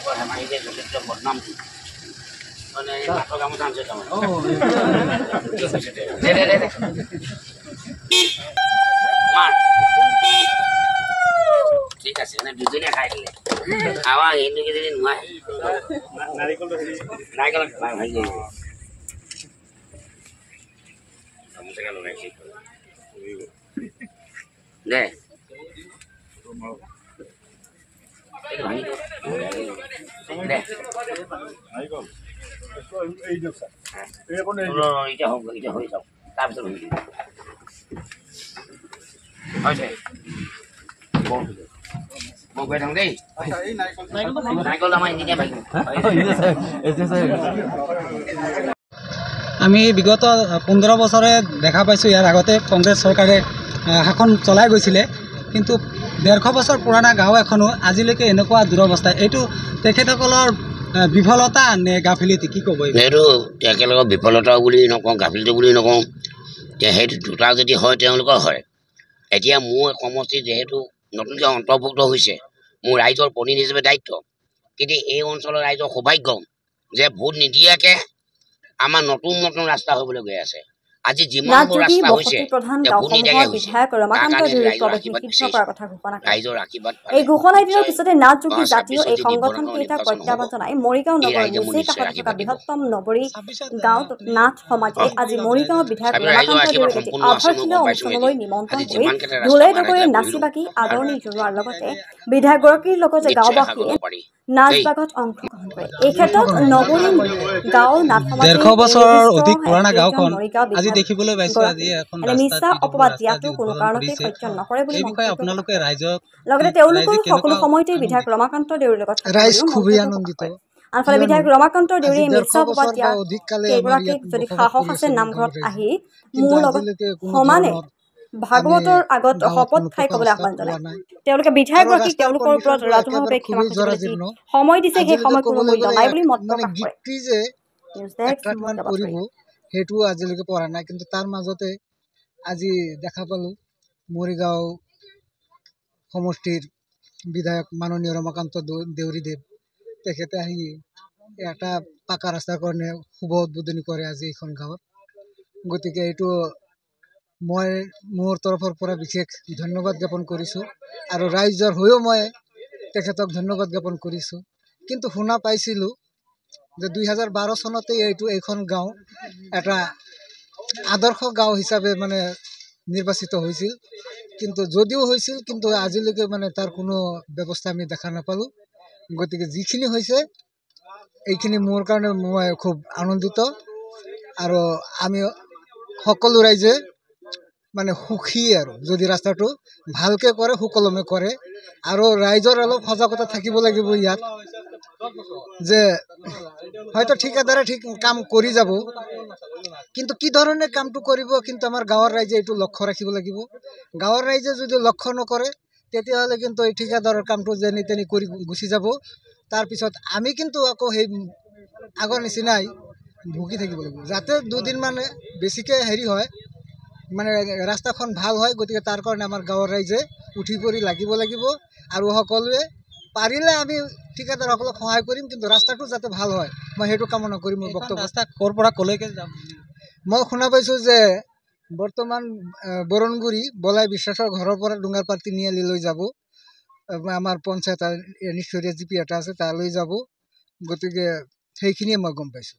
पर हमारी ये जो बदनाम थी মানে মাথা গামোচা আনছে তামানে দে মার ঠিক আছে না দুজনে খাই দিলে আওয়া হিন্দু কে দিন নয় নারিকল ভাই গামোচা গেল নাকি দে ভাঙি দে নারিকল এই যে স্যার এই কোন এইটা হোক এটা হই যাও তারপর হই আচ্ছা বল কই থাং দেই আচ্ছা এই নারিকল আমায় নিতে ভাই এই যে স্যার আমি বিগত 15 বছৰে দেখা পাইছো ইয়াৰ আগতে কংগ্ৰেছ চৰকাৰে শাসন চলাই গৈছিলে কিন্তু 150 বছৰ পুৰণা গাঁও এখনো আজিলৈকে এনেকুৱা দুৰৱস্থা এইটো তেখেতসকলৰ বিফলতা নে গাফিলতি কি ক'ব এইটো একেলগে বিফলতা বুলি নকওঁ গাফিলতি বুলি নকওঁ সেইটো দুটা যদি হয় তেওঁলোকৰ হয় এতিয়া মোৰ সমষ্টি যেহেতু নতুনকৈ অন্তৰ্ভুক্ত হৈছে মোৰ ৰাইজৰ প্ৰতিনিধি হিচাপে দায়িত্ব কিন্তু এই অঞ্চলৰ ৰাইজৰ সৌভাগ্য যে ভোট নিদিয়াকৈ আমাৰ নতুন নতুন ৰাস্তা হ'বলৈ গৈ আছে আজি যিমানবোৰ ৰাস্তা হৈছে এই ঘোষণা দিয়াৰ পিছতে নাথযোগী জাতীয় এই সংগঠন কেইটাক প্ৰত্যাহ্বান জনাই মৰিগাঁও নগৰৰ নিচেই কাষত থকা বৃহত্তম নগৰী গাঁও নাথ সমাজে আজি মৰিগাঁও বিধায়ক ৰমাকান্ত দেউৰীক এটি আধাৰশিলা অনুষ্ঠানলৈ নিমন্ত্ৰণ কৰি ঢোলে ডগৰে নাচি বাগি আদৰণি জনোৱাৰ লগতে বিধায়কগৰাকীৰ লগতে গাঁওবাসীয়ে নাচবাগত অংশগ্ৰহণ কৰে এই ক্ষেত্ৰত নগৰী গাঁও নাথ সমাজে 150 বছৰৰ অধিক পুৰণা গাঁওখন আজি দেখিবলৈ পাইছো আজি এখন মিছা অপবাদ দিয়াটো কোনো কাৰণতে সত্য নকৰে বুলি আপোনালোকে ৰাইজক লগতে তেওঁলোকৰ সকলো সময়তে বিধায়ক ৰমাকান্ত দেউৰীৰ লগত ৰাইজ খুবেই আনন্দিত আনফালে বিধায়ক ৰমাকান্ত দেউৰীয়ে মিছা অপবাদ দিয়া কেইগৰাকীক যদি সাহস আছে নামঘৰত আহি মোৰ লগত সমানে ভাগৱতৰ আগত শপত খাই ক'বলৈ আহ্বান জনায় তেওঁলোকে বিধায়কগৰাকীক তেওঁলোকৰ ওপৰত ৰাজহুৱাভাৱে ক্ষমা খুজিবলৈ সময় দিছে সেই সময় কোনো মূল্য নাই বুলি মত প্ৰকাশ কৰে সেইটো আজিলৈকে পৰা নাই কিন্তু তাৰ মাজতে আজি দেখা পালো মৰিগাঁও সমষ্টিৰ বিধায়ক মাননীয় ৰমাকান্ত দেউৰীদেৱ তেখেতে আহি এটা পাকা ৰাস্তাৰ কাৰণে শুভ উদ্বোধনী কৰে আজি এইখন গাঁৱত গতিকে এইটো মই মোৰ তৰফৰ পৰা বিশেষ ধন্যবাদ জ্ঞাপন কৰিছোঁ আৰু ৰাইজৰ হৈও মই তেখেতক ধন্যবাদ জ্ঞাপন কৰিছোঁ কিন্তু শুনা পাইছিলোঁ যে 2012 চনতে এইখন গাঁও এটা আদৰ্শ গাঁও হিচাপে মানে নিৰ্বাচিত হৈছিল কিন্তু যদিও হৈছিল কিন্তু আজিলৈকে মানে তাৰ কোনো ব্যৱস্থা আমি দেখা নাপালোঁ গতিকে যিখিনি হৈছে এইখিনি মোৰ কাৰণে মই খুব আনন্দিত আৰু আমি সকলো ৰাইজে মানে সুখী আৰু যদি ৰাস্তাটো ভালকে কৰে সুকলমে কৰে আৰু ৰাইজৰ অলপ সজাগতা থাকিব লাগিব ইয়াত যে হয়তো ঠিকাদাৰে ঠিক কাম কৰি যাব কিন্তু কি ধৰণে কামটো কৰিব কিন্তু আমাৰ গাঁৱৰ ৰাইজে এইটো লক্ষ্য ৰাখিব লাগিব গাঁৱৰ ৰাইজে যদি লক্ষ্য নকৰে তেতিয়াহ'লে কিন্তু এই ঠিকাদাৰৰ কামটো যেনি তেনি কৰি গুচি যাব তাৰপিছত আমি কিন্তু আকৌ সেই আগৰ নিচিনাই ভুগি থাকিব লাগিব যাতে দুদিন মানে বেছিকৈ হেৰি হয় মানে ৰাস্তাখন ভাল হয় গতিকে তাৰ কাৰণে আমাৰ গাঁৱৰ ৰাইজে উঠি পৰি লাগিব আৰু সকলোৱে পাৰিলে আমি ঠিকাদাৰসকলক সহায় কৰিম কিন্তু ৰাস্তাটো যাতে ভাল হয় মই সেইটো কামনা কৰিম মোৰ বক্তব্য ৰাস্তা ক'ৰ পৰা ক'লৈকে যাম মই শুনা পাইছোঁ যে বৰ্তমান বৰণগুৰি বলাই বিশ্বাসৰ ঘৰৰ পৰা ডুঙাৰপাৰ তিনিআলিলৈ যাব আমাৰ পঞ্চায়ত নিষ্ঠৰীয়া জিপি এটা আছে তালৈ যাব গতিকে সেইখিনিয়ে মই গম পাইছোঁ